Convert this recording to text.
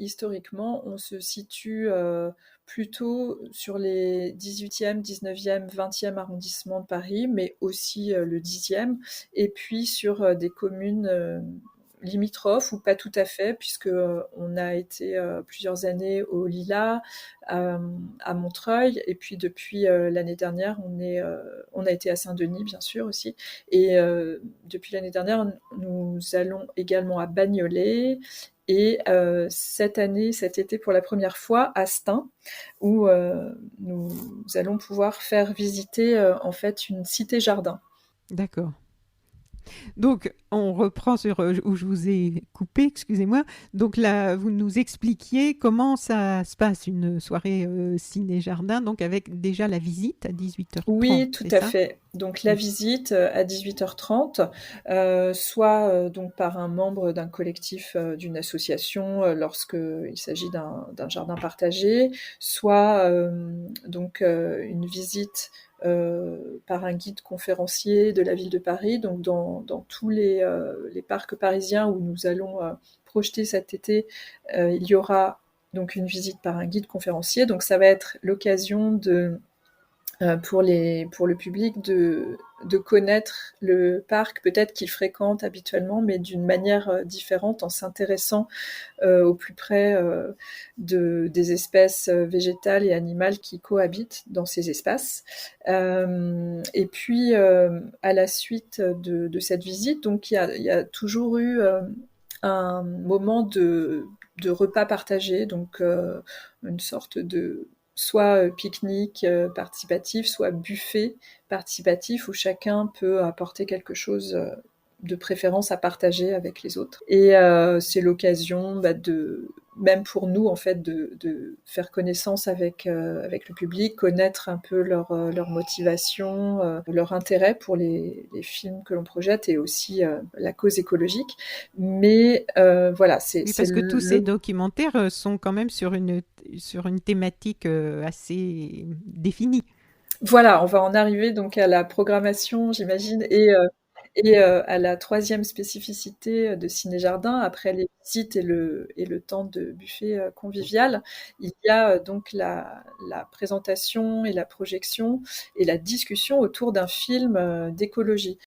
historiquement, on se situe plutôt sur les 18e, 19e, 20e arrondissements de Paris, mais aussi le 10e, et puis sur des communes limitrophes, ou pas tout à fait, puisque on a été plusieurs années au Lilas, à Montreuil, et puis depuis l'année dernière, on a été à Saint-Denis, bien sûr, aussi. Et depuis l'année dernière, nous allons également à Bagnolet, et cet été, pour la première fois, à Stein, où nous allons pouvoir faire visiter en fait une cité-jardin. D'accord. Donc, on reprend sur où je vous ai coupé, excusez-moi. Donc là, vous nous expliquiez comment ça se passe une soirée ciné-jardin, donc avec déjà la visite à 18h30, Oui, tout c'est à ça? fait. Donc Mm. la visite à 18h30, soit donc par un membre d'un collectif, d'une association, lorsqu'il s'agit d'un jardin partagé, soit donc une visite par un guide conférencier de la ville de Paris. Donc dans tous les parcs parisiens où nous allons projeter cet été, il y aura donc une visite par un guide conférencier. Donc ça va être l'occasion pour le public de connaître le parc, peut-être qu'il fréquente habituellement, mais d'une manière différente, en s'intéressant au plus près des espèces végétales et animales qui cohabitent dans ces espaces. Et puis, à la suite de cette visite, donc il y a toujours eu un moment de repas partagé, donc une sorte de soit pique-nique participatif, soit buffet participatif, où chacun peut apporter quelque chose de préférence à partager avec les autres. Et c'est l'occasion même pour nous, en fait, de faire connaissance avec le public, connaître un peu leur motivation, leur intérêt pour les films que l'on projette, et aussi la cause écologique. Mais voilà, Oui, c'est parce que tous ces documentaires sont quand même sur une thématique assez définie. voilà, on va en arriver donc à la programmation, j'imagine, et à la troisième spécificité de Ciné Jardin, après les visites et le temps de buffet convivial. Il y a donc la présentation et la projection et la discussion autour d'un film d'écologie.